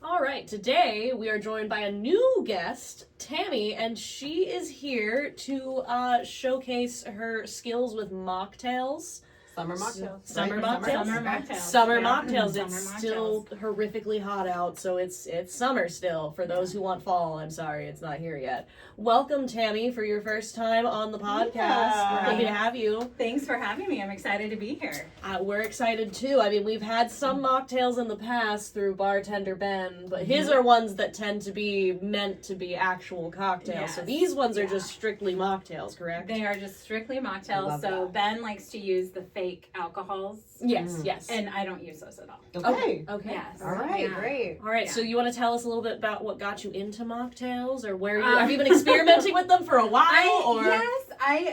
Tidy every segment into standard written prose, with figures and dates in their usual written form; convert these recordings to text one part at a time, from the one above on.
All right, today we are joined by a new guest, Tami, and she is here to showcase her skills with mocktails. Summer mocktails. Summer Right? mocktails? Summer mocktails. Summer Yeah. mocktails. Summer It's mocktails. still horrifically hot out, so it's summer still. For those who want fall, I'm sorry, it's not here yet. Welcome, Tami, for your first time on the podcast. Yeah. We're happy to have you. Thanks for having me. I'm excited to be here. We're excited too. I mean, we've had some mocktails in the past through bartender Ben, but his are ones that tend to be meant to be actual cocktails. So Yes. these ones are just strictly mocktails, correct? They are just strictly mocktails. Love So that. Ben likes to use the fake alcohols, Yes, yes. and I don't use those at all. Okay. Okay. Yes. All right, Yeah. great. All right, Yeah. so you want to tell us a little bit about what got you into mocktails, or where you have you been experimenting with them for a while,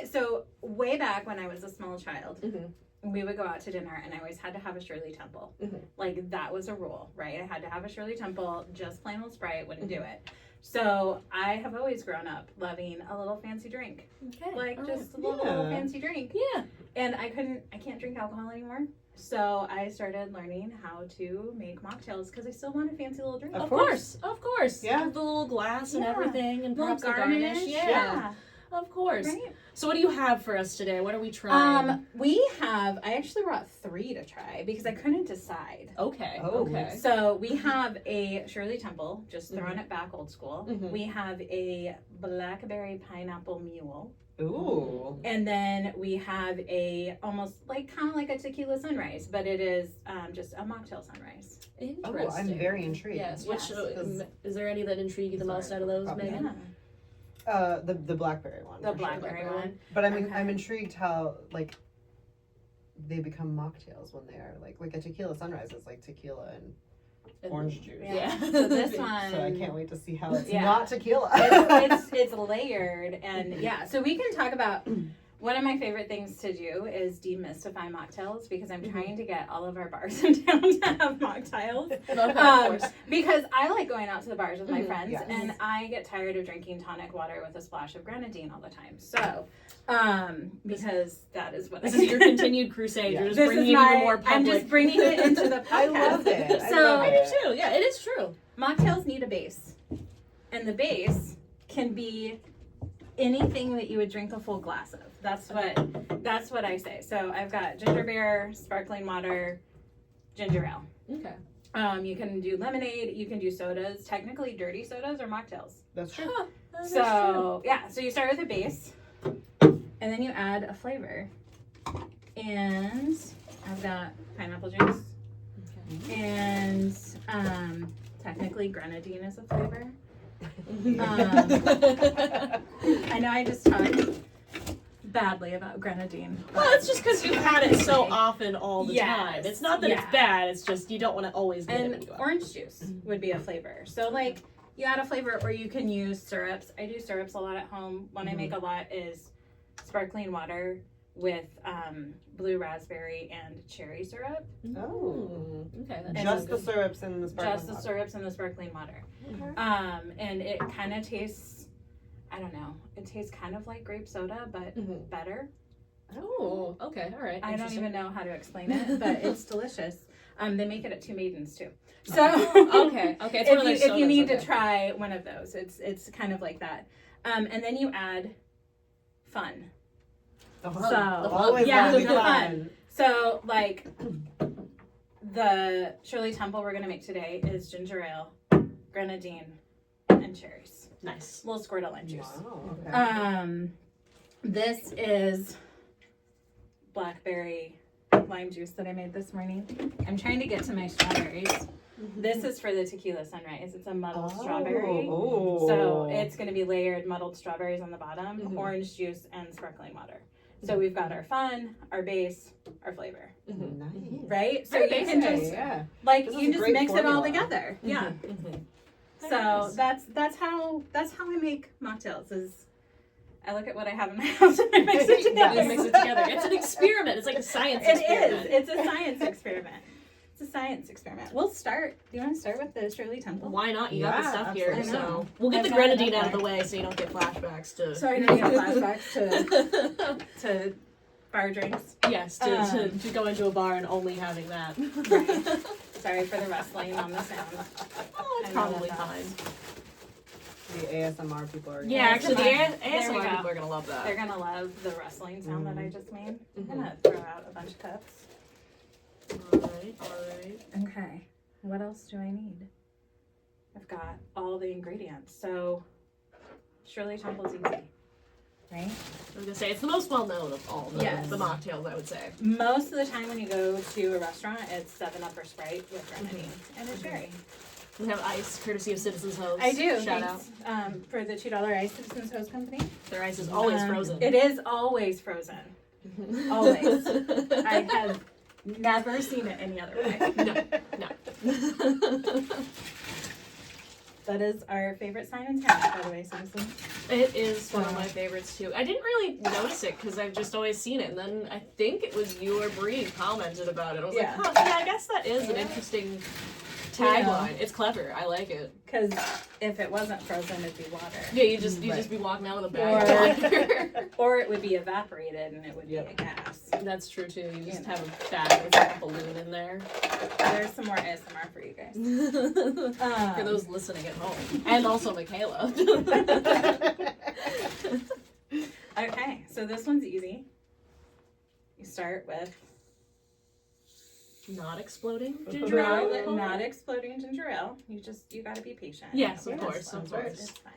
So way back when I was a small child, Mhm. we would go out to dinner, and I always had to have a Shirley Temple. Mhm. Like that was a rule, right? I had to have a Shirley Temple. Just plain old Sprite wouldn't do it. So I have always grown up loving a little fancy drink, Okay. like all just a right. little Yeah. fancy drink. Yeah. And I can't drink alcohol anymore. So I started learning how to make mocktails because I still want a fancy little drink. Of course. Yeah. The little glass and Yeah. everything, and Little perhaps a garnish. Yeah. Of course. Right. So what do you have for us today? What are we trying? I actually brought 3 to try because I couldn't decide. Okay. Oh. Okay. So we have a Shirley Temple, just throwing it back old school. Mhm. We have a blackberry pineapple mule. Ooh. And then we have a almost like kind of like a tequila sunrise, but it is just a mocktail sunrise. Interesting. Oh, I'm very intrigued. Yes. Yes. Is there any that intrigue you the most out of those, Probably. Megan? The blackberry one. The for sure. blackberry one. But I'm Okay. I'm intrigued how like they become mocktails when they are like a tequila sunrise is like tequila and orange juice. Yeah. Yeah. So this one. So I can't wait to see how it's Yeah. not tequila. it's layered, and yeah, so we can talk about one of my favorite things to do is demystify mocktails because I'm trying to get all of our bars in town to have mocktails. Of course. Because I like going out to the bars with my Mhm, friends, yes. and I get tired of drinking tonic water with a splash of grenadine all the time. So because that is what This I is your continued crusade. Yeah. You're just This bringing is it my, even more public. I'm just bringing it into the podcast. I love it. I So- love I it. do too. Yeah, it is true. Mocktails need a base, and the base can be anything that you would drink a full glass of. That's what I say. So I've got ginger beer, sparkling water, ginger ale. Okay. You can do lemonade. You can do sodas. Technically, dirty sodas are mocktails. That's true. Huh, that is So yeah, so you start with a base, and then you add a flavor. And I've got pineapple juice, true. and technically grenadine is a flavor. Okay. I know I just talked badly about grenadine. Well, it's just because you've had it so often all the Yes, time. It's not that yeah. it's bad. It's just you don't want to always get it when And you go out. orange juice would be a flavor. So like you add a flavor, or you can use syrups. I do syrups a lot at home. One I make a lot is sparkling water with blue raspberry and cherry syrup. Oh. Okay. That And sounds Just the good. syrups and the sparkling Just the water. syrups and the sparkling water. Okay. And it kind of tastes, I don't know, it tastes kind of like grape soda, but Mhm. better. Oh, okay. All right. I don't Interesting. even know how to explain it, but it's delicious. They make it at Two Maidens too. So Okay. Okay. It's one of those if you sodas, need okay. to try one of those, it's kind of like that. And then you add fun. The fun. fun. The fun. Always Yeah, love the the fun. fun. So like the Shirley Temple we're gonna make today is ginger ale, grenadine, and cherries. Nice. A little squirt of lime juice. Wow. Okay. This is blackberry lime juice that I made this morning. I'm trying to get to my strawberries. This is for the tequila sunrise. It's a muddled strawberry. Oh. So it's going to be layered muddled strawberries on the bottom, Mhm. orange juice, and sparkling water. So we've got our fun, our base, our flavor, Mhm. Nice. right? So Very you can basic. just Yeah. like This is you a just great mix it all formula. together. Yeah. Mhm. So Nice. that's how I make mocktails. Is I look at what I have in my house and I mix it Yeah, together. you mix it together. It's an experiment. It's like a science It experiment. is. It's a science experiment. It's a science experiment. We'll start. Do you want to start with the Shirley Temple? Why not? You got the Yeah, stuff here, absolutely. so we'll get I've the got grenadine enough out of the there. way so you don't get flashbacks to. So I don't get flashbacks to bar drinks. Yes, to go into a bar and only having that. Right. Sorry for the rustling on the sound. Oh, it's I know probably that's- fine. The ASMR people are. Yeah, actually, the There we ASMR go. people are gonna love that. They're gonna love the rustling sound that I just made. I'm Mhm. gonna throw out a bunch of cups. Alright. Okay. What else do I need? I've got all the ingredients. So Shirley Temple's easy, right? I was gonna say, it's the most well known of all the, Yes. the mocktails, I would say. Most of the time when you go to a restaurant, it's 7-Up or Sprite with grenadine, and it's cherry. We have ice, courtzy of Citizens Host. I do. Shout Thanks for the $2 ice Citizens Host Company. out. Their ice is always frozen. It is always frozen. Always. I have never seen it any other way. No. That is our favorite sign in town, by the way, citizens. It is one of my favorites too. I didn't really notice it because I've just always seen it, and then I think it was you or Bree commented about it. I was Yeah. like, huh, yeah, I guess that is an Yeah. interesting Yeah. tagline. It's clever. I like it. Because if it wasn't frozen, it'd be water. Yeah, you just be walking out with a bag of water. Or it would be evaporated and it would Yep. be a gas. That's true too. You just You know. have a bag with a balloon in there. There's some more ASMR for you guys. For those listening at home, and also Michaela. Okay, so this one's easy. You start with Not exploding ginger ale. not exploding ginger ale. You gotta be patient. Yes, of Yes, course, of course. It's fine.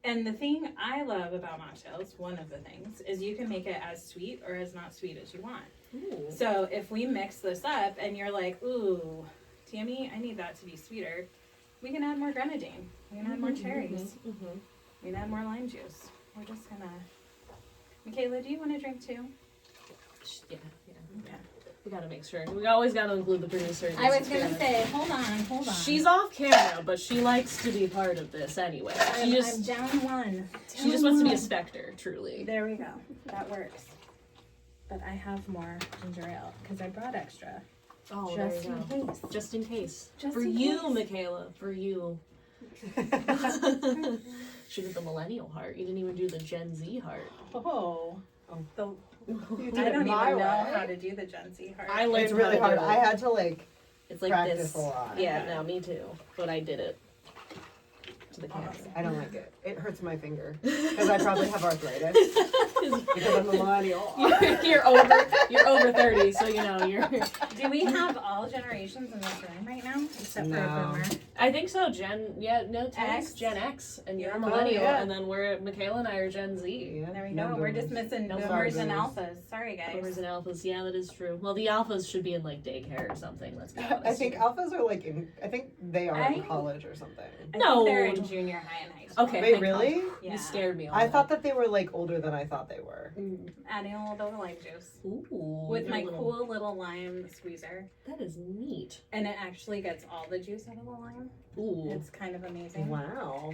And the thing I love about mocktails, one of the things, is you can make it as sweet or as not sweet as you want. Ooh. So if we mix this up and you're like, ooh, Tammy, I need that to be sweeter, we can add more grenadine. We can add more cherries. Mhm. We can add more lime juice. We're just gonna. Michaela, do you want to drink too? Yeah. Okay. We gotta make sure. We always gotta include the producer. in I this was gonna experiment. say, hold on. She's off camera, but she likes to be part of this anyway. I'm down one. She just wants to be a specter, truly. There we go. That works. But I have more ginger ale because I brought extra. Oh, Just there you in go. case. Just in case. Just For in you, case. Michaela. For you. She did the millennial heart. You didn't even do the Gen Z heart. Oh. The, You did I it don't even my know way. how to do the Gen Z heart. I learned It's really how to hard. do it. I had to like It's like practice this. a lot. Yeah, no, me too. But I did it. To the camera. I don't like it. It hurts my finger because I probably have arthritis because I'm a millennial. you're over 30, so you know you're. Do we have all generations in this room right now? Except for a No. boomer. I think so. Tammy's X. Gen X, and you're a Yeah. millennial, Oh, yeah. and then Michaela and I are Gen Z. Yeah, There we no go. We're just boomers. missing No boomers and boomers. alphas. Sorry, guys. Boomers and alphas, yeah, that is true. Well, the alphas should be in like daycare or something. Let's be honest. I think alphas are like in. I think they are in I- college or something. I No. think they're in junior high and high school. Okay. Wait, thank really? God. Yeah. You scared me. On I thought that they were like older than I thought they were. Adding a little bit of lime juice. Ooh, With you're my a little- cool little lime squeezer. That is neat. And it actually gets all the juice out of the lime. Ooh. It's kind of amazing. Wow.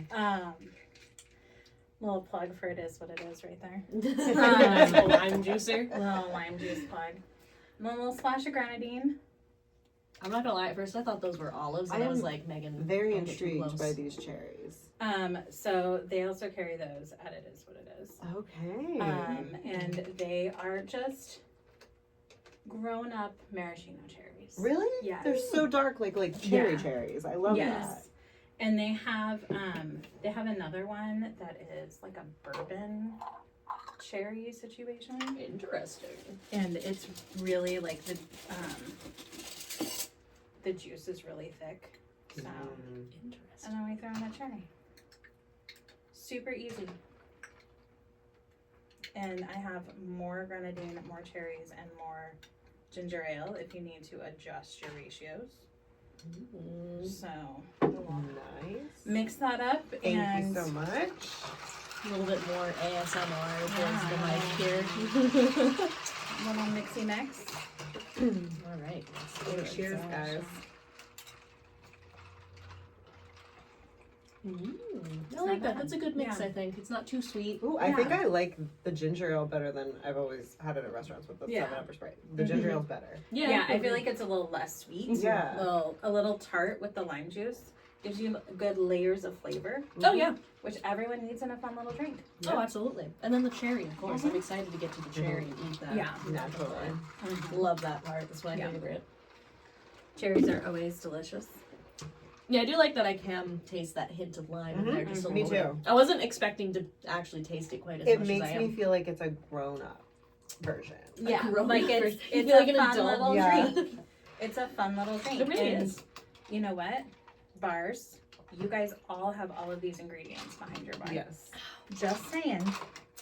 Little plug for it is what it is right there. Nice little lime juicer. Little lime juice plug. And then a little splash of grenadine. I'm not gonna lie. At first, I thought those were olives, and I I was am like, Megan, Very don't get too intrigued close. by these cherries. So they also carry those at It Is What It Is. Okay. And they are just grown up maraschino cherries. Really? Yes. They're so dark, like cherry Yeah. cherries. I love Yes. And they have another one that is like a bourbon cherry situation. Interesting. And it's really like the juice is really thick. So that. Interesting. and then we throw in the cherry. Super easy. And I have more grenadine, more cherries, and more ginger ale if you need to adjust your ratios. Mm. So Nice. mix that up Thank and you so much. A little bit more ASMR towards the Yeah. mic here. little mixy mix. All right. Let's do it. Cheers, guys. I like that. That's a good mix, Yeah. I think. It's not too sweet. Ooh, I Yeah. think I like the ginger ale better than I've always had it at restaurants with the Yeah. 7-Up or Sprite. The ginger Mhm. ale's better. Yeah, I feel like it's a little less sweet. Yeah. A little tart with the lime juice. Gives you good layers of flavor, Oh, yeah. which everyone needs in a fun little drink. Oh, absolutely. And then the cherry, of course. I'm excited to get to the cherry and eat that. Yeah. Yeah, totally. Love that part. That's my Yeah. favorite. Cherries are always delicious. Yeah, I do like that I can taste that hint of lime in there just a Me little too. bit. I wasn't expecting to actually taste it quite as It much makes as I me am. feel like it's a grown-up version. Yeah, grown like up it's version. You it's feel a like an fun adult. little Yeah. drink. It's a fun little drink. It really And is. you know what? Bars, you guys all have all of these ingredients behind your bar. Yes. Just saying.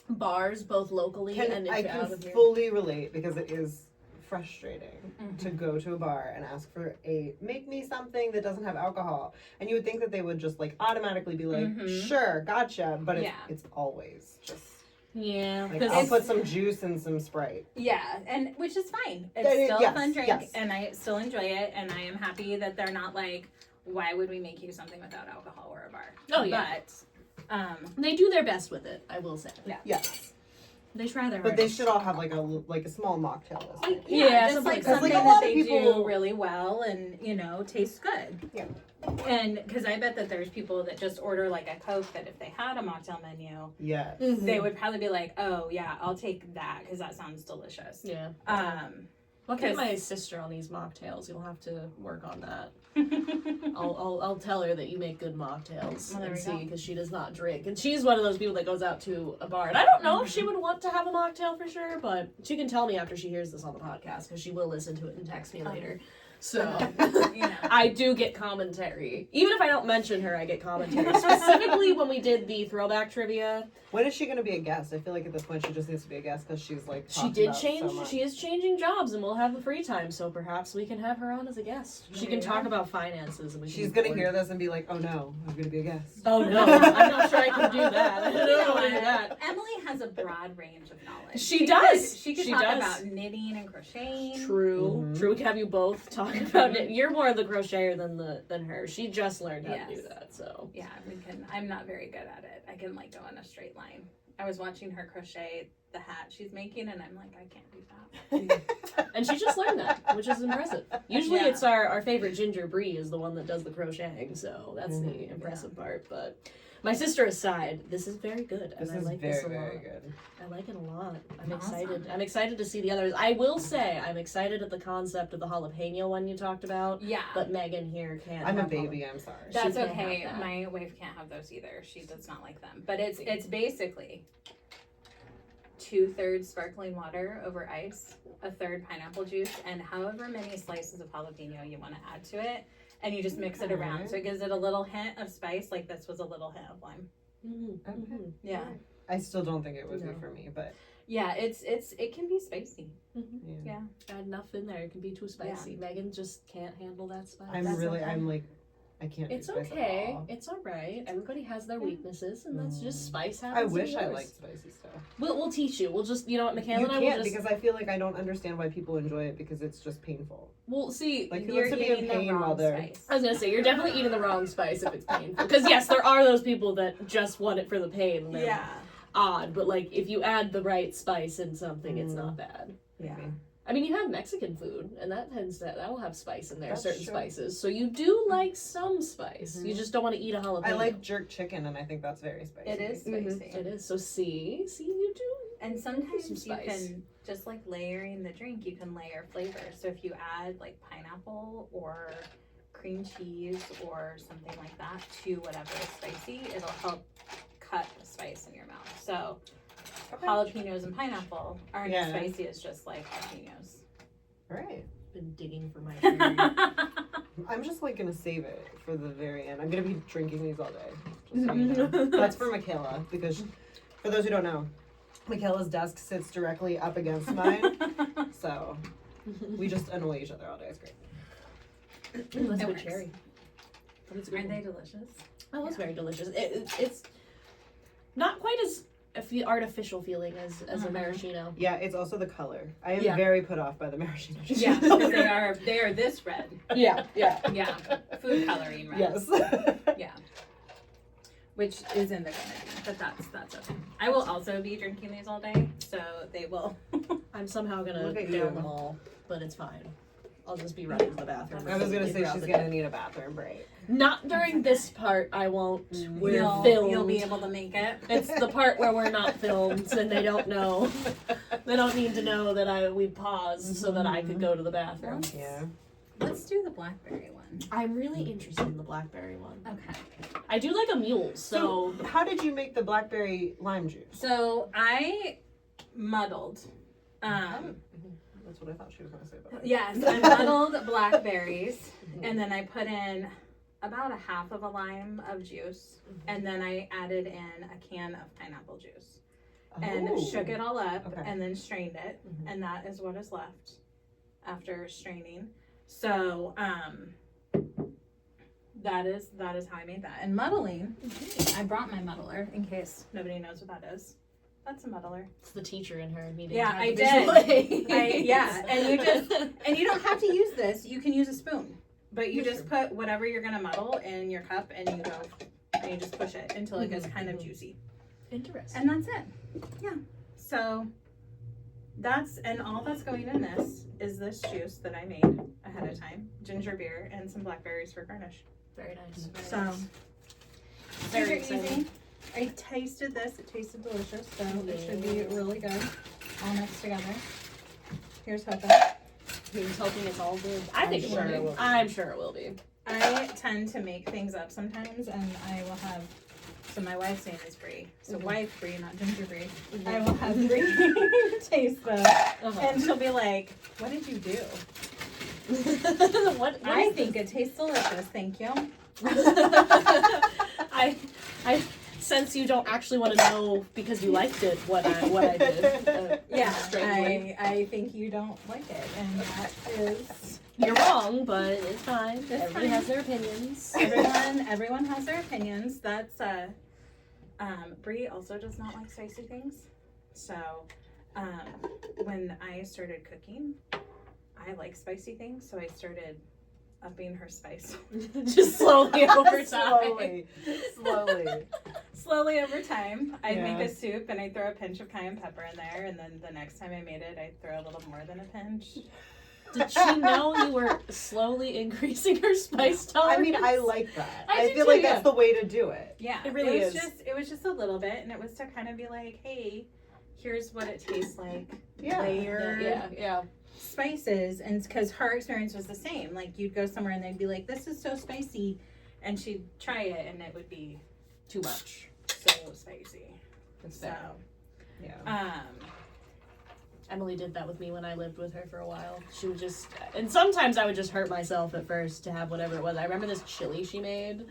Bars, both locally and I if out can of here. fully relate because it is frustrating Mm-hmm. to go to a bar and ask for make me something that doesn't have alcohol. And you would think that they would just like automatically be like, Mhm. sure, gotcha. But Yeah. it's always just Yeah, like, because I'll put some juice and some Sprite. Yeah, and which is fine. It's That is- still yes, a fun drink, yes. and I still enjoy it, and I am happy that they're not like, why would we make you something without alcohol or a bar? Oh, yeah. But, they do their best with it, I will say. Yes. They try their But they hardest. should all have like a small mocktail list. Yeah, just something like like that. something Like, a that lot of they people- do really well, and tastes good. Yeah. And because I bet that there's people that just order like a Coke that if they had a mocktail menu, Yes. Mhm. they would probably be like, oh yeah, I'll take that because that sounds delicious. Yeah. Um, I'll get 'cause- my sister on these mocktails. You'll have to work on that. I'll tell her that you make good mocktails Well, there and we see go. because she does not drink, and she's one of those people that goes out to a bar. And I don't know if she would want to have a mocktail for sure, but she can tell me after she hears this on the podcast because she will listen to it and text me later. So you know. I do get commentary, even if I don't mention her. I get commentary specifically when we did the throwback trivia. When is she going to be a guest? I feel like at this point she just needs to be a guest because she's like She talked did about change. so much. She is changing jobs, and we'll have the free time. So perhaps we can have her on as a guest. She There can you talk go. about finances, and we She's can gonna record. hear this and be like, "Oh no, I'm gonna be a guest." Oh no, I'm not sure I can do that. I don't You know know how to do what? that. Emily has a broad range of knowledge. She does. She could She talk does. about knitting and crocheting. True. Mhm. True. We can have you both talk about it. You're more of the crocheter than her. She just learned how to do Yes. that. So Yeah, we can. I'm not very good at it. I can like go in a straight line. I was watching her crochet the hat she's making, and I'm like, I can't do that. and she just learned that, which is impressive. Usually Yeah. it's our favorite Ginger Bree is the one that does the crocheting, so that's the Mhm. impressive part. But my sister aside, this is very good. This and is I like very, this a very lot. good. I like it a lot. I'm Awesome. excited. I'm excited to see the others. I will say I'm excited at the concept of the jalapeno one you talked about, Yeah, but Megan here can't. I'm a have baby. I'm sorry. She that's can't okay. have that. My wife can't have those either. She does not like them. But it's basically 2/3 sparkling water over ice, 1/3 pineapple juice, and however many slices of jalapeno you want to add to it. And you just mix it around. So it gives it a little hint of spice, like this was a little hint of lime. Mhm, Okay. mhm, Yeah. I still don't think it would No. be for me, but Yeah, it can be spicy. mhm. yeah. Yeah. Add enough in there. It can be too spicy. Megan just can't handle that spice. I'm like, I can't. It's do spice at okay. all. It's all right. Everybody has their weaknesses, and that's just Mm. spice I happens. wish in I yours. liked spicy stuff. We'll teach you. We'll just what Michaela You and I will can't just. because I feel like I don't understand why people enjoy it because it's just painful. We'll see. Like, who You're wants to be in eating the pain while wrong they're? spice. I was gonna say you're definitely eating the wrong spice if it's painful. Because yes, there are those people that just want it for the pain. And they're Yeah. odd, but like if you add the right spice in something, it's Mm. not bad. Yeah. Maybe. I mean, you have Mexican food, and that will have spice in there, That's certain true. spices. So you do like some spice. Mhm. You just don't want to eat a jalapeno. I like jerk chicken, and I think that's very spicy. It is Mhm, spicy. It is. So see, you do. And sometimes Some you spice. can just like layering the drink, you can layer flavor. So if you add like pineapple or cream cheese or something like that to whatever is spicy, it'll help cut the spice in your mouth. So Okay. jalapenos and pineapple aren't as Yeah. spicy as just like jalapenos. Right. Been digging for my cherry. I'm just like gonna save it for the very end. I'm gonna be drinking these all day. Just so you know. That's for Michaela because, for those who don't know, Michaela's desk sits directly up against mine, so we just annoy each other all day. It's great. That's It a good works. cherry. That's a good Aren't one. they delicious? That was Yeah. very delicious. It's not quite as artificial feeling as a Mhm. maraschino. Yeah, it's also the color. I am Yeah. very put off by the maraschino. Yeah, because they are this red. Yeah, yeah. Yeah, food coloring red. Yes. Yeah. Which is in the grenadine, but that's okay. I will also be drinking these all day, so they will. I'm somehow gonna Look at down you. them all, but it's fine. I'll just be running to the bathroom. I was gonna say throughout she's the gonna day. need a bathroom break. Not during this part. I won't. Mm. We're you'll, filmed. You'll be able to make it. It's the part where we're not filmed, and they don't know. They don't need to know that we paused so that I could go to the bathroom. Yeah. Let's do the blackberry one. I'm really interested in the blackberry one. Okay. I do like a mule, so how did you make the blackberry lime juice? So I muddled. That's what I thought she was going to say about it. Yes, I muddled blackberries, and then I put in about a half of a lime of juice, and then I added in a can of pineapple juice, and shook it all up, and then strained it, and that is what is left after straining. So that is how I made that. And muddling, I brought my muddler in case nobody knows what that is. That's a muddler. It's the teacher in her needing. Yeah, to I have did. visual Yeah, and you don't have to use this. You can use a spoon, but you just put whatever you're gonna muddle in your cup, and you go, and you just push it until it gets kind of juicy. Interesting. And that's it. Yeah. So and all that's going in this is this juice that I made ahead of time, ginger beer and some blackberries for garnish. Very nice. So Very super exciting. easy. I tasted this. It tasted delicious, so it should be really good. All mixed together. Here's hoping. He's hoping it's all good. I think sure it will be. I'm sure it will be. I tend to make things up sometimes, and I will have. So my wife's name is Brie. So wife Brie, not ginger Brie. I will have Brie taste them, and she'll be like, "What did you do?" what I think it tastes delicious. Thank you. I sense you don't actually want to know because you liked it what I did. Yeah, strangely. I think you don't like it, and that is You're wrong, but it's fine. It's Everybody fine. has their opinions. everyone has their opinions. That's Brie also does not like spicy things. So when I started cooking, I like spicy things, so I started upping her spice Just slowly over time. slowly over time. I'd Yeah. make a soup and I'd throw a pinch of cayenne pepper in there, and then the next time I made it, I'd throw a little more than a pinch. Did she know you were slowly increasing her spice tolerance? I mean, I like that. I do feel too, like yeah. that's the way to do it. Yeah, It really was is. It was just a little bit, and it was to kind of be like, hey, here's what it tastes like. Yeah. Layered Yeah. spices, and because her experience was the same. Like, you'd go somewhere and they'd be like, this is so spicy, and she'd try it, and it would be Too much. so spicy. It's So, fair. Yeah. Emily did that with me when I lived with her for a while. She would just, and sometimes I would just hurt myself at first to have whatever it was. I remember this chili she made,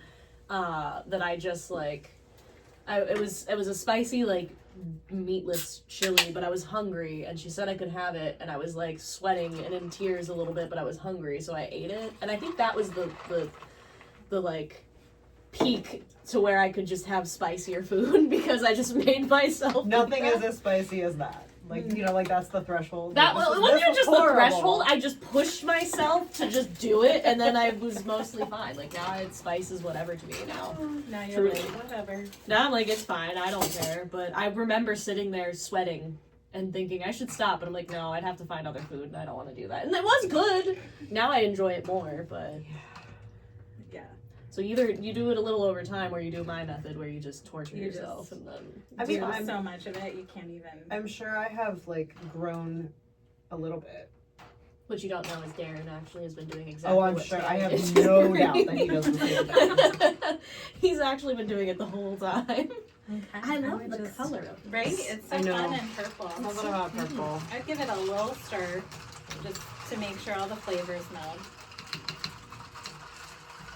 that I just like, it was a spicy like meatless chili, but I was hungry, and she said I could have it, and I was like sweating and in tears a little bit, but I was hungry, so I ate it, and I think that was the like peak to where I could just have spicier food because I just made myself. Nothing eat is as spicy as that. Like, you know, like that's the threshold. that. Like, Well, this it is- wasn't this just is the horrible. threshold. I just pushed myself to just do it, and then I was mostly fine. Like now, it spices whatever to me now. now you're Truly. like, whatever. Now I'm like, it's fine. I don't care. But I remember sitting there sweating and thinking I should stop, but I'm like, no, I'd have to find other food, and I don't want to do that. And it was good. Now I enjoy it more, but. Yeah. So either you do it a little over time, or you do my method where you just torture You yourself, just- and then. I mean, There's so much of it, you can't even. I'm sure I have like grown a little bit. What you don't know is Darren actually has been doing exactly Oh, I'm what sure. Sam I have is no doing. doubt that he does the same thing. He's actually been doing it the whole time. Okay. I love would the just- color of it. Right? It's so I know. fun and purple. How about purple? I'd give it a little stir just to make sure all the flavors meld.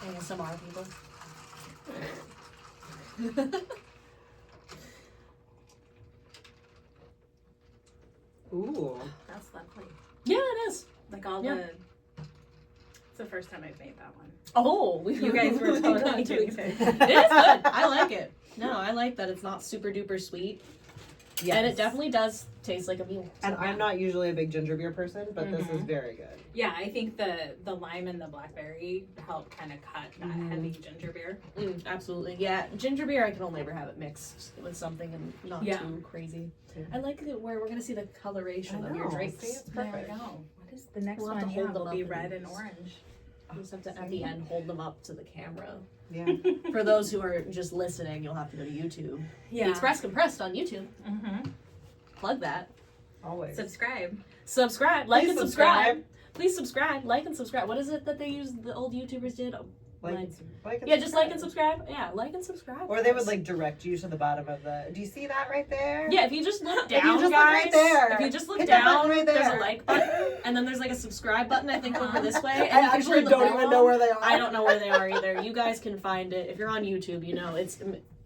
ASMR people. Ooh. That's lovely. Yeah, it is. Like all Yeah. the. It's the first time I've made that one. Oh, You guys were totally doing it. it. It is good. I like it. No, I like that it's not super duper sweet. Yes. And it definitely does taste like a meal. And I'm not usually a big ginger beer person, but this is very good. Yeah, I think the lime and the blackberry help kind of cut that heavy ginger beer. Absolutely. Yeah, ginger beer, I can only ever have it mixed with something and not Yeah. too crazy. I like it where we're going to see the coloration of your drinks. See, it's There we perfect. go. What is the next We'll have to one? hold Yeah, them will up be and red and use- orange. You just have to, at the end, hold them up to the camera. Yeah. For those who are just listening, you'll have to go to YouTube. Yeah. Express Compressed on YouTube. Mm-hmm. Plug that. Always. Subscribe. Subscribe. Like Please and subscribe. Please subscribe, like and subscribe. What is it that they use? The old YouTubers did. Yeah, Just like and subscribe. Yeah, like and subscribe. Or they would like direct you to the bottom of the. Do you see that right there? Yeah, if you just look down, If you just guys. look right there. If you just look Hit that down, button right there's there. a like button, and then there's like a subscribe button. I think over this way. I And you can actually pull the don't bell even on. know where they are. I don't know where they are either. You guys can find it if you're on YouTube. You know, it's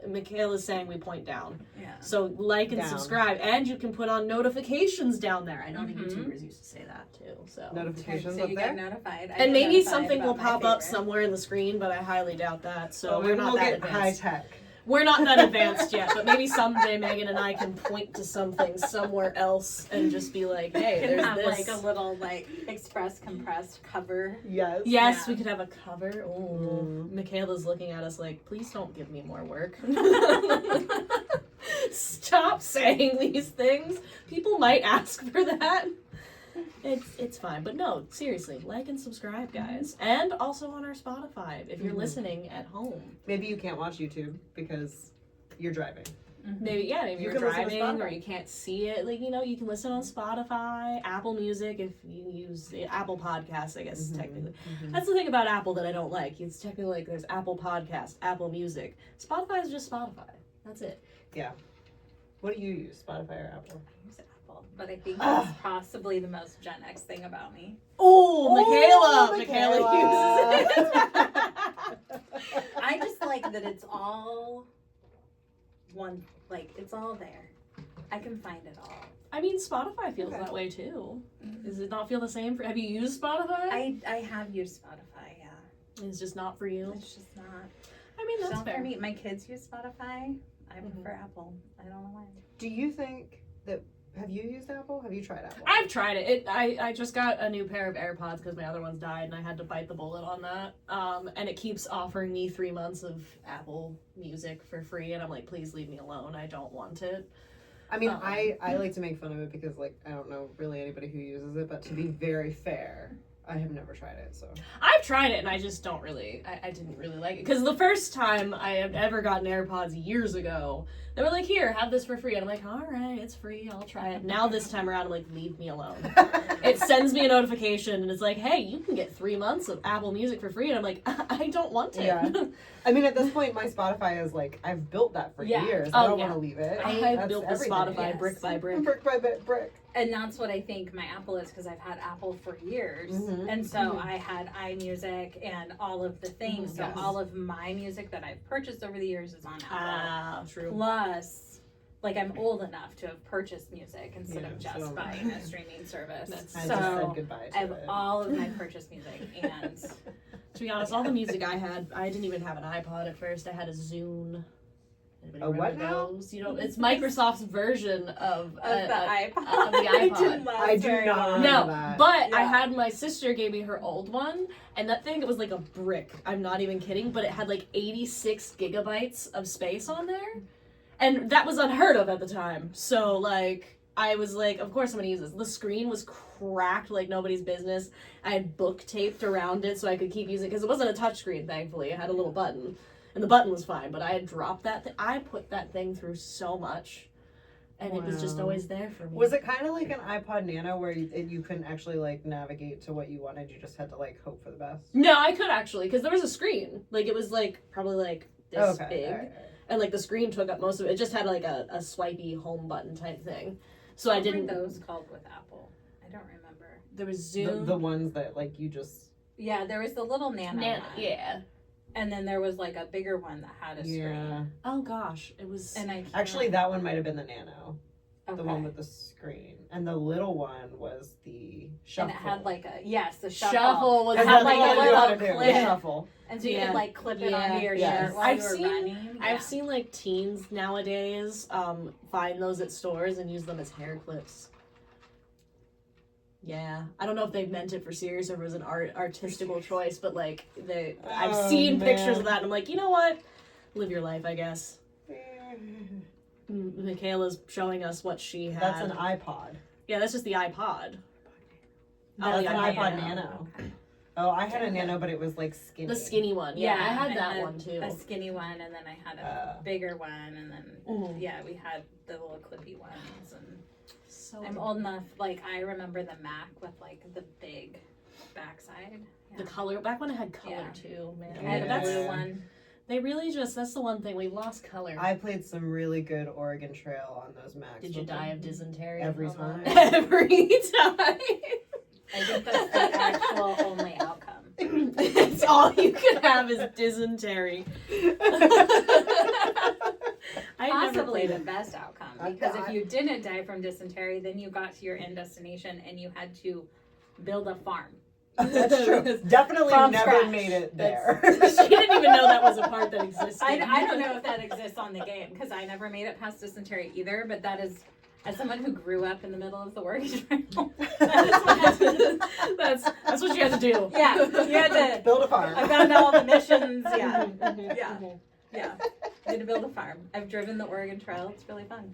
Michaela's saying we point down. Yeah. So like and Down. subscribe, and you can put on notifications down there. I know the YouTubers used to say that too. So Notifications So up you there. get notified. I and get maybe notified something will about my pop up favorite. somewhere in the screen, but I highly doubt that. So Oh, we're not we'll that get high advanced. tech. We're not that advanced yet, but maybe someday Megan and I can point to something somewhere else and just be like, hey, You can there's have this. like a little like express compressed cover. Yes. Yes, Yeah. we could have a cover. Oh, Michaela's looking at us like, please don't give me more work. Stop saying these things. People might ask for that. It's fine, but no, seriously, like and subscribe, guys, and also on our Spotify if you're listening at home. Maybe you can't watch YouTube because you're driving. Maybe You you're can listen to driving or Spotify. you can't see it. Like, you can listen on Spotify, Apple Music if you use the Apple Podcasts, I guess, technically. That's the thing about Apple that I don't like. It's technically like there's Apple Podcast, Apple Music. Spotify is just Spotify. That's it. Yeah. What do you use, Spotify or Apple? I use Apple, but I think that's possibly the most Gen X thing about me. Oh, Michaela. Michaela uses it. I just like that it's all one, like it's all there. I can find it all. I mean, Spotify feels Okay. that way too. Does it not feel the same? Have you used Spotify? I have used Spotify, yeah. It's just not for you. It's just not. I mean, It's that's not fair. for me. My kids use Spotify. I prefer Apple. I don't know why. Do you think that? Have you used Apple? Have you tried Apple? I've tried it. I just got a new pair of AirPods because my other ones died, and I had to bite the bullet on that. And it keeps offering me 3 months of Apple Music for free, and I'm like, please leave me alone. I don't want it. I mean, I like to make fun of it because, like, I don't know really anybody who uses it, but to be very fair, I have never tried it, so. I've tried it, and I just don't really, I didn't really like it. Because the first time I had ever gotten AirPods years ago, they were like, here, have this for free. And I'm like, all right, it's free, I'll try it. Now this time around, I'm like, leave me alone. It sends me a notification, and it's like, hey, you can get 3 months of Apple Music for free. And I'm like, I don't want it. Yeah. I mean, at this point, my Spotify is like, I've built that for Yeah. years. Oh, I don't yeah. want to leave it. I've That's built the everything. Spotify Yes. brick by brick. Brick by brick. And that's what I think my Apple is because I've had Apple for years. Mhm. And so I had iMusic and all of the things. So Yes. all of my music that I've purchased over the years is on Apple. Ah, true. Plus, like I'm old enough to have purchased music instead of Yeah, just so- buying a streaming service. That's- I just said So goodbye to I have it. all of my purchased music and To be honest, all the music I had, I didn't even have an iPod at first. I had a Zune. Anybody A what remember now? those? You know, it's Microsoft's version of the iPod. of the It iPod. didn't last I do very not long. remember No, that. but I Yeah. had my sister gave me her old one, and that thing, it was like a brick. I'm not even kidding, but it had like 86 gigabytes of space on there, and that was unheard of at the time. So like, I was like, of course I'm gonna use this. The screen was cracked like nobody's business. I had book taped around it so I could keep using it because it wasn't a touch screen. Thankfully, it had a little button, and the button was fine. But I had dropped that. I put that thing through so much. And it was just Wow. always there for me. Was it kind of like an iPod Nano where you couldn't actually like navigate to what you wanted? You just had to like hope for the best. No, I could actually, because there was a screen. Like, it was like probably like this Okay. big, all right. and like the screen took up most of it. It just had like a swipey home button type thing. So I What were didn't. those called with Apple? I don't remember. There was The Zoom. ones that like you just. Yeah, there was the little nano one. Yeah. And then there was like a bigger one that had a screen. Yeah. Oh gosh, it was. And I can't Actually, that one might have been the Nano, okay. the one with the screen, and the little one was the shuffle. And it had like a the Shuffle was It That's had the like thing I a knew how little to do, clip. the shuffle. And so you Yeah. could like clip it Yeah. onto your Yes. shirt while I've you were seen- running. I've seen like teens nowadays find those at stores and use them as hair clips. Yeah, I don't know if they meant it for serious or it was an artistical choice, but like I've Oh, seen pictures man. of that and I'm like, you know what? Live your life, I guess. Michaela's showing us what she had. That's an iPod. Yeah, that's just the iPod. That's the an iPod iPod Nano. Nano. Oh, I had a Nano, but it was like skinny. The skinny one. Yeah, I had and that then one too. A skinny one, and then I had a bigger one, and then Mhm. yeah, we had the little clippy ones. And So I'm old enough, like I remember the Mac with like the big backside. The color, back when it had color Yeah. too, man. I had a That's, blue one. they really just, that's the one thing, we've lost color. I played some really good Oregon Trail on those Macs. Did you die of dysentery? Every on time. that? Every time. I think that's the actual only outcome. It's all you can have is dysentery. I never Possibly played the it. best outcome, Okay, because if you didn't die from dysentery, then you got to your end destination and you had to build a farm. That's true. Definitely From never scratch. made it there. She didn't even know that was a part that existed. I don't know if that exists on the game, because I never made it past dysentery either, but that is, as someone who grew up in the middle of the Oregon Trail, That's what you had to do. yeah, you had to, Build a farm. I've done all the missions, yeah, Mhm, Yeah. mhm. yeah, you had to build a farm. I've driven the Oregon Trail, it's really fun.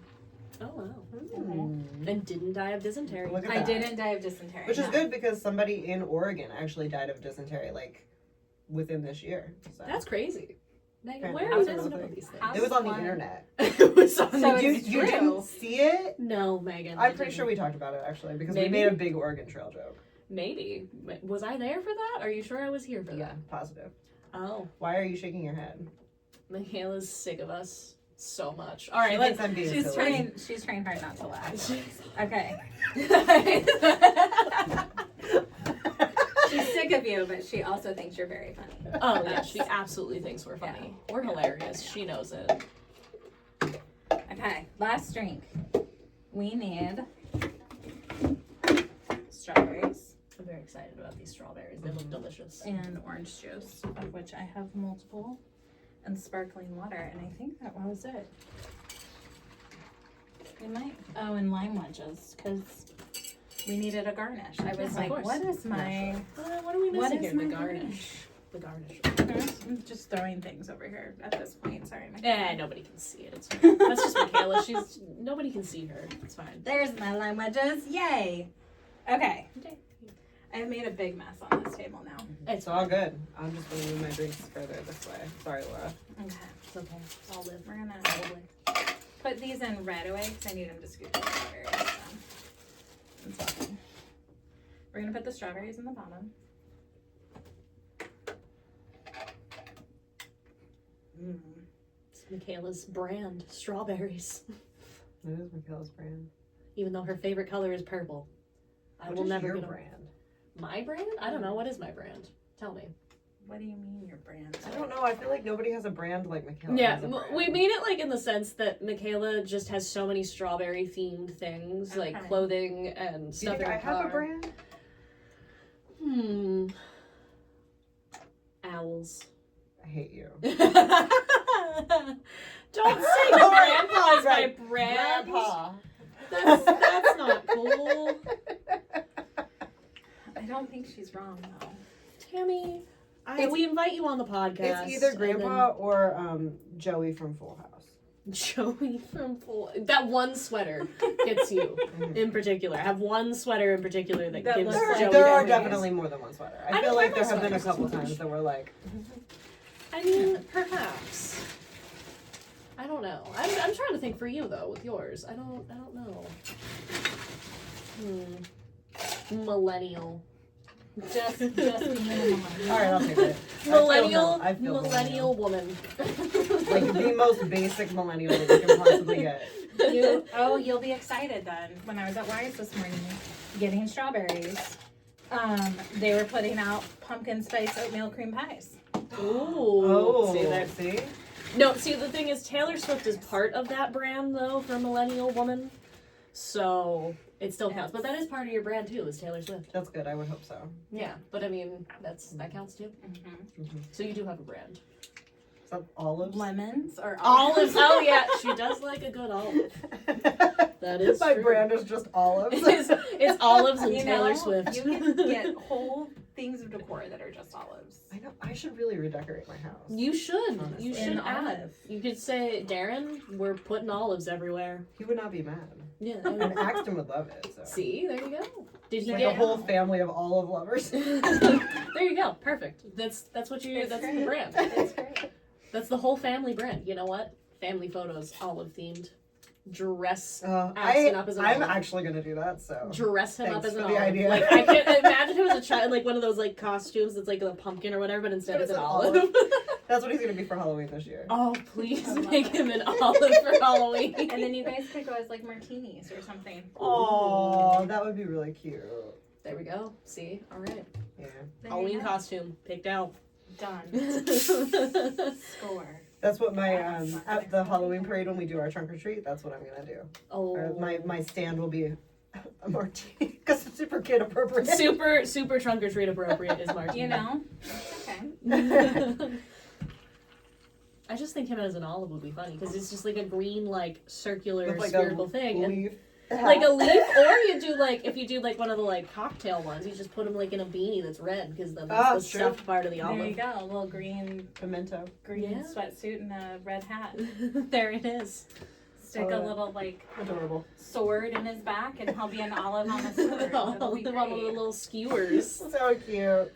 Oh wow. Hmm. And didn't die of dysentery. Look at I that. didn't die of dysentery. Which is no. good because somebody in Oregon actually died of dysentery, like, within this year. So. That's crazy. Megan, Apparently where are you that's supposed to another know thing. these things? How- It was on the Why? internet. It was on So the- You, it's you true. didn't see it? No, Megan. I I'm pretty sure didn't. we talked about it, actually, because Maybe. we made a big Oregon Trail joke. Maybe. Was I there for that? Are you sure I was here for Yeah, that? positive. Oh. Why are you shaking your head? Michaela's sick of us so much. All right, She let's. thinks I'm being She's silly. trained hard not to laugh. Okay. She's sick of you, but she also thinks you're very funny. Oh yeah, she absolutely thinks we're funny. We're hilarious. She knows it. Okay, last drink. We need strawberries I'm very excited about these strawberries. They look delicious. and orange juice, of which I have multiple, and sparkling water, and I think that was it. We might, and lime wedges, because we needed a garnish. I was Yes, of like, course. what is my... What are we What missing is here? The my garnish. The garnish. I'm just throwing things over here at this point. Sorry. Nobody can see it. It's fine. That's just Michaela. Nobody can see her. It's fine. There's my lime wedges. Yay. Okay. I have made a big mess on this table now. It's all good. I'm just going to move my drinks further this way. Sorry, Laura. Okay. It's okay. I'll live. We're gonna Probably. put these in right away because I need them to scoop the strawberries. It's fine. We're gonna put the strawberries in the bottom. Mm. It's Michaela's brand, strawberries. It is Michaela's brand. Even though her favorite color is purple. I What will is never your get a brand? My brand? I don't know. What is my brand? Tell me. What do you mean your brand? I don't know. I feel like nobody has a brand like Michaela. Yeah, has a brand. we mean it like in the sense that Michaela just has so many strawberry themed things, like Okay. clothing and Do you stuff think in I her have car. a brand? Owls. I hate you. Don't say grandpa is my Right. brand. Grandpa. That's not cool. I don't think she's wrong though. Tammy, I- we invite you on the podcast. It's either and Grandpa or Joey from Full House. then Joey from Full. That one sweater gets you in particular. I have one sweater in particular that That gives looks There, like Joey. are that definitely more than one sweater. I I feel don't like wear there my have been a sweaters couple as much. times that we're like, I mean, perhaps. I don't know. I'm trying to think for you though with yours. I don't know. Millennial. Just the minimum. all right, I'll take it. I feel Millennial woman. like the most basic millennial that you can possibly get. You'll be excited then. When I was at Wise this morning getting strawberries, they were putting out pumpkin spice oatmeal cream pies. Ooh. See that? See? No, see the thing is Taylor Swift is part of that brand though for Millennial Woman. So it still counts. But that is part of your brand too, is Taylor Swift. That's good. I would hope so. Yeah. But I mean that counts too. Mm-hmm. So you do have a brand. Is that olives? Lemons or Olives. Oh yeah, she does like a good olive. That is My true. brand is just olives. It's olives and You Taylor know, Swift. you can get whole things of decor that are just olives. I know. I should really redecorate my house. You should. Honestly. You should An add. olive. You could say, Darren, we're putting olives everywhere. He would not be mad. Yeah. And Axton would love it. So. See, there you go. Did It's he like get a whole family of olive lovers. There you go. Perfect. That's what you. It's That's great. the brand. It's great. That's the whole family brand. You know what? Family photos, olive themed. dress I'm Axton up as an olive. actually gonna do that. So Dress him up Thanks as an for the olive. idea. Like I can't imagine him as a child, like one of those like costumes that's like a pumpkin or whatever, but instead it's an olive. That's what he's gonna be for Halloween this year. Oh, please make him an olive for Halloween. And then you guys could go as like martinis or something. Oh, that would be really cute. There we go. See? All right. Yeah. There Halloween you go. costume picked out. Done. Score. That's what my That's not at the Halloween parade when we do our trunk or treat. That's what I'm gonna do. Oh, Or my stand will be a martini because it's super kid appropriate. super trunk or treat appropriate is martini. You know, it's okay. I just think him as an olive would be funny because it's just like a green, like circular With, like, spherical a thing, and leaf. like a leaf. Or you do like if you do like one of the like cocktail ones, you just put him like in a beanie that's red because then that's the true. stuffed part of the There you olive. go. A little green Pimento. Yeah. sweatsuit and a red hat. There it is. Stick Oh, a yeah. little like Adorable. sword in his back, and he'll be an olive on a sword. It'll All be the great. little skewers. So cute.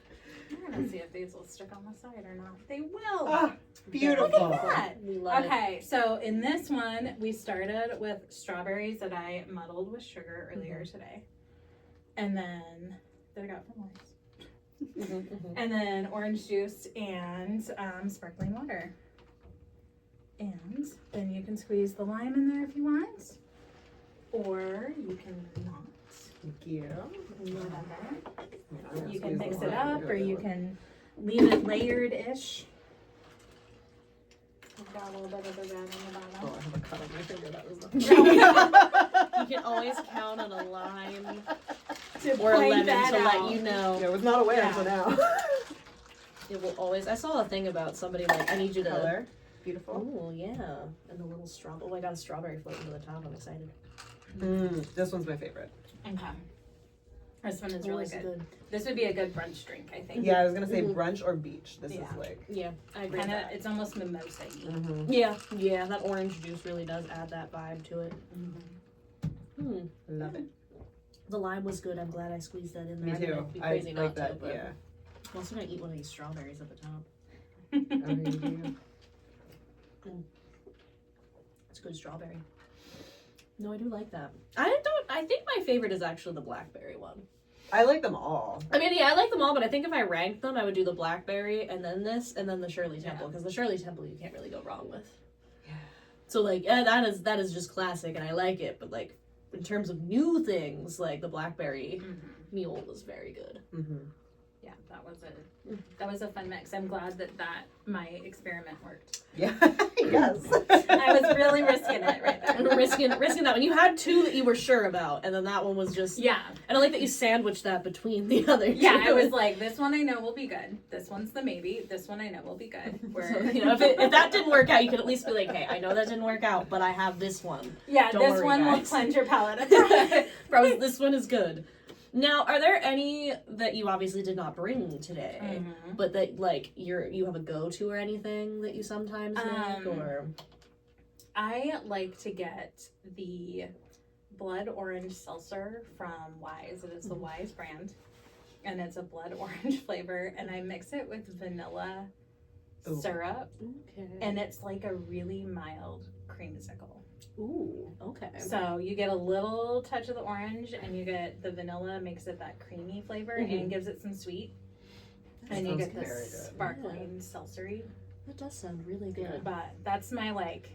I'm gonna see if these will stick on the side or not. They will. Ah, beautiful. Look at that. We love it. Okay, so in this one, we started with strawberries that I muddled with sugar earlier today. And then, that I got from Lawrence. And then orange juice and sparkling water. And then you can squeeze the lime in there if you want. Or you can not. Thank you. Whatever. You can mix it up or you can leave it layered-ish. I've got a little bit of the red on the Oh, bottom. I have a cut on my finger. That was You can always count on a lime To or a point lemon that to out. let you know. Yeah, I was not aware Yeah. until now. It will always. I saw a thing about somebody like, I need you to. Color. Beautiful. Oh yeah, and the little straw. Oh, I got a strawberry floating to the top. I'm excited. This one's my favorite. Okay. This one is really This is good. This would be a good brunch drink, I think. Yeah, I was gonna say Mhm. brunch or beach. This Yeah. is like. Yeah, I agree. Kind with of, that. it's almost mimosa-y. Yeah, that orange juice really does add that vibe to it. Love it. The lime was good. I'm glad I squeezed that in there. Me I'm gonna too. be I crazy like not that. to, but Yeah. I'm also gonna eat one of these strawberries at the top. Oh, you do. It's good strawberry. No, I do like that. I think my favorite is actually the blackberry one. I like them all. I mean, yeah, I like them all, but I think if I ranked them, I would do the blackberry and then this and then the Shirley Temple, because the Shirley Temple you can't really go wrong with. Yeah. So like, that is just classic, and I like it. But like, in terms of new things, like the blackberry mule was very good. Yeah, that was a fun mix. I'm glad that my experiment worked. Yeah. Yes. I was really risking it right there. risking that one. You had two that you were sure about, and then that one was just. Yeah. And I like that you sandwiched that between the other two. Yeah, I was like, this one I know will be good. This one's the maybe. This one I know will be good. So, you know, if that didn't work out, you could at least be like, hey, I know that didn't work out, but I have this one. Yeah, Don't this worry, one will guys. cleanse your palate. Bro, this one is good. Now, are there any that you obviously did not bring today, but that like you have a go-to or anything that you sometimes make, or? I like to get the blood orange seltzer from Wise. It is the Wise brand, and it's a blood orange flavor, and I mix it with vanilla syrup, Okay. and it's like a really mild creamsicle. Ooh, okay. So you get a little touch of the orange, and you get the vanilla makes it that creamy flavor, and gives it some sweet. And you sounds get very this good. sparkling seltzery. That does sound really good. But that's my like.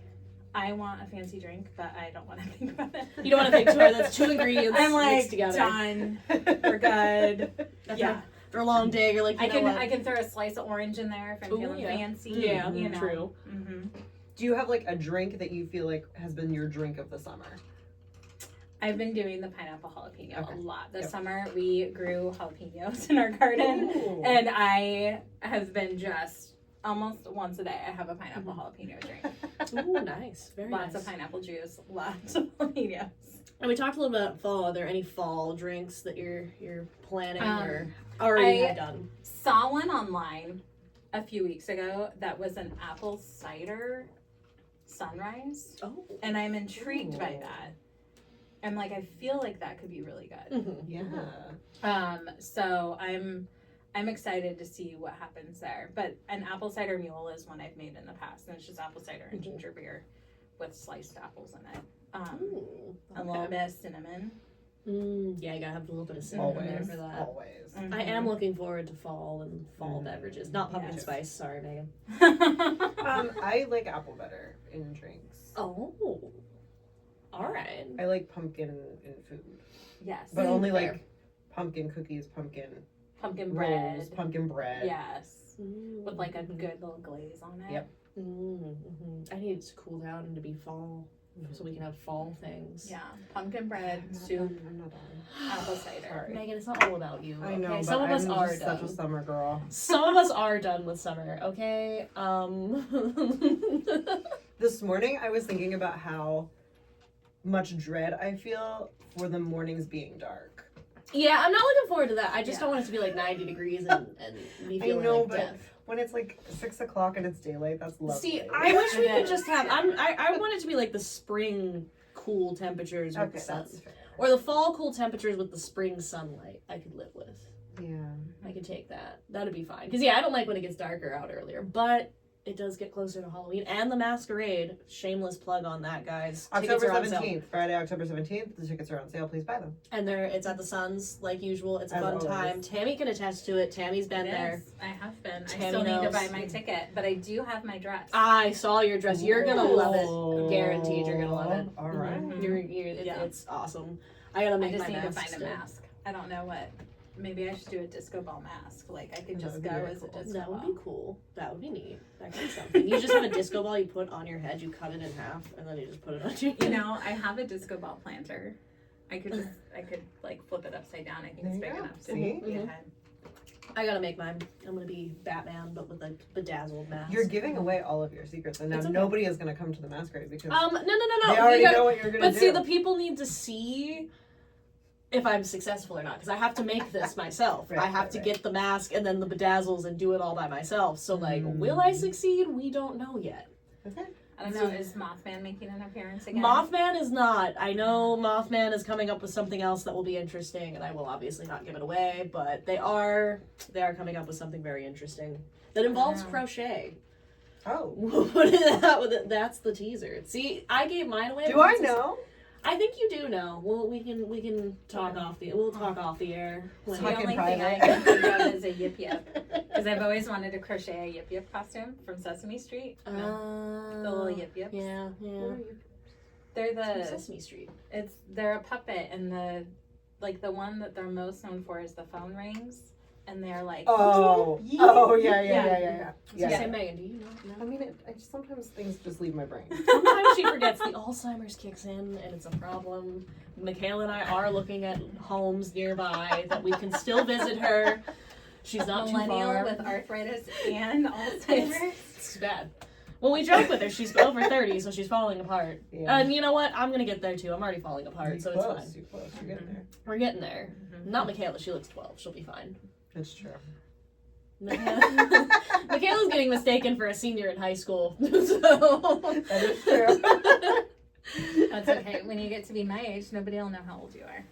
I want a fancy drink, but I don't want to think about it. You don't want to think too hard. That's two ingredients I'm like mixed together. done. We're good. Yeah, For a long day, you're like, you know what? I can throw a slice of orange in there if I'm Ooh, feeling yeah. fancy. Yeah, you know. true. Do you have like a drink that you feel like has been your drink of the summer? I've been doing the pineapple jalapeno Okay. a lot. This Yep. summer we grew jalapenos in our garden, Ooh. and I have been just almost once a day. I have a pineapple jalapeno drink. Ooh, nice. Very Lots nice. of pineapple juice, lots of jalapenos. And we talked a little bit about fall. Are there any fall drinks that you're planning or I- already had done? Saw one online a few weeks ago that was an apple cider sunrise, Oh. and I'm intrigued by Ooh. that. I'm like, I feel like that could be really good. Yeah. So I'm excited to see what happens there. But an apple cider mule is one I've made in the past, and it's just apple cider and ginger beer. with sliced apples in it. Ooh, A little bit of cinnamon. Yeah, you gotta have a little bit of cinnamon there Always. for that. Always. I am looking forward to fall and fall beverages. Not pumpkin Yes. spice, sorry, Megan. I like apple butter in drinks. Oh. Alright. I like pumpkin in food. Yes. But only Fair. like pumpkin cookies, pumpkin Pumpkin rolls, bread. pumpkin bread. Yes. With like a good little glaze on it. Yep. I need it to cool down and to be fall, so we can have fall things. Yeah. Pumpkin bread, I'm not soup, done. I'm not done. apple cider. Sorry. Megan, it's not all about you. I know, okay? but Some of us I'm are just done. such a summer girl. Some of us are done with summer, okay? This morning I was thinking about how much dread I feel for the mornings being dark. Yeah, I'm not looking forward to that. I just Yeah. don't want it to be like 90 degrees and be I feeling know, like but death. when it's like 6 o'clock and it's daylight, that's lovely. See, I wish we It could is. just have. I want it to be like the spring cool temperatures with Okay, the sun, that's fair. or the fall cool temperatures with the spring sunlight. I could live with. Yeah. I could take that. That'd be fine. Because yeah, I don't like when it gets darker out earlier, but it does get closer to Halloween and the masquerade. Shameless plug on that, guys. October Tickets are on sale. 17th, Friday, October 17th. The tickets are on sale. Please buy them. And it's at the Suns like usual. It's a As fun always. time. Tammy can attest to it. Tammy's been there. Yes, I have been. I Tammy still need to knows. buy my ticket, but I do have my dress. I saw your dress. You're gonna love Ooh. it. Guaranteed, you're gonna love it. All right. Mhm. It's, Yeah. it's awesome. I gotta I make just my need to mask find a still. mask. I don't know what. Maybe I should do a disco ball mask. Like I could That just would go be very as a cool. disco That would ball. be cool. That would be neat. That could be something. You just have a disco ball you put on your head, you cut it in half, and then you just put it on your You know, I have a disco ball planter. I could like flip it upside down. I think it's There big you go. enough to See? be a Mhm. head. I gotta make mine. I'm gonna be Batman, but with a bedazzled mask. You're giving away all of your secrets, and now It's okay. nobody is going to come to the masquerade because no. they already You gotta- know what you're going to But do. see, the people need to see if I'm successful or not, because I have to make this myself. Right, I have right, to right. get the mask and then the bedazzles and do it all by myself. So, like, will I succeed? We don't know yet. Okay. I don't know. Is Mothman making an appearance again? Mothman is not. I know Mothman is coming up with something else that will be interesting, and I will obviously not give it away. But they are coming up with something very interesting that involves Wow. Oh. crochet. What is that? That's the teaser. See, I gave mine away. Do I know? I think you do know. Well, we can talk off the. We'll talk off the air. The Talk in only thing I private. can think of is a yip yip. Because I've always wanted to crochet a yip yip costume from Sesame Street. You know, the little yip yips. Yeah, yeah. They're From the Sesame Street. they're a puppet, and the one that they're most known for is the phone rings, and they're like Oh. Yeet. Oh, yeah. Yeah. Yeah. Say, Megan, do you know? I mean, sometimes things just leave my brain. Sometimes she forgets the Alzheimer's kicks in, and it's a problem. Michaela and I are looking at homes nearby that we can still visit her. She's not too millennial far. with arthritis and Alzheimer's. It's bad. Well, we joke with her. She's over 30, so she's falling apart. Yeah. And you know what? I'm gonna get there too. I'm already falling apart, so it's fine. You're close. You're getting there. We're getting there. Mhm. Not Michaela. She looks 12. She'll be fine. That's true. Michaela's getting mistaken for a senior in high school. So. That is true. That's okay. When you get to be my age, nobody will know how old you are.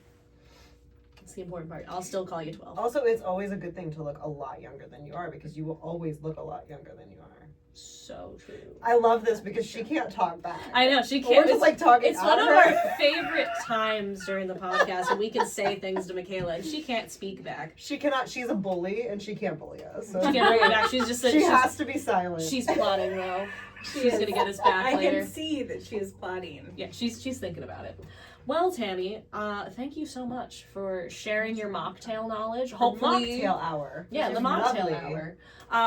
That's the important part. I'll still call you 12. Also, it's always a good thing to look a lot younger than you are because you will always look a lot younger than you are. So true. I love this because she can't talk back. I know she We're can't. just like talking. It's at one of her. our favorite times during the podcast when we can say things to Michaela and she can't speak back. She cannot. She's a bully and she can't bully us. So She can't bring it back. She's just she she's, has to be silent. she's plotting though. She's gonna get us back I later. can see that she is plotting. Yeah, she's thinking about it. Well, Tammy, thank you so much for sharing your mocktail knowledge. Hopefully, Mocktail hour. yeah, which the is mocktail lovely. hour.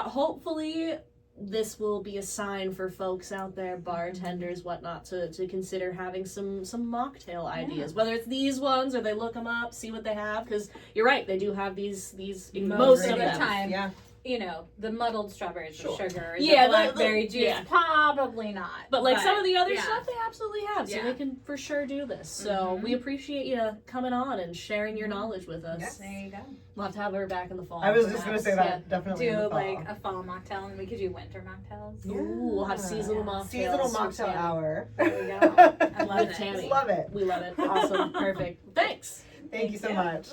Hopefully, this will be a sign for folks out there, bartenders, whatnot, to consider having some mocktail ideas. Whether it's these ones or they look them up, see what they have. Because you're right, they do have these most of the them. time. Yeah. You know, the muddled strawberries Sure. with sugar, Yeah, the blackberry juice, yeah. probably not. But like some of the other yeah. stuff, they absolutely have, so Yeah. they can for sure do this. So Mhm. we appreciate you coming on and sharing your knowledge with us. Yes. There you go. We'll have to have her back in the fall. I was just gonna perhaps. say that definitely. in Do the fall. like a fall mocktail, and we could do winter mocktails. Yeah. Ooh, we'll have Yeah. seasonal mocktails. Seasonal for mocktail Tammy. hour. There we go. I love With it. Tammy. Love it. We love it. Awesome. Perfect. Thanks. Thank you so you. much.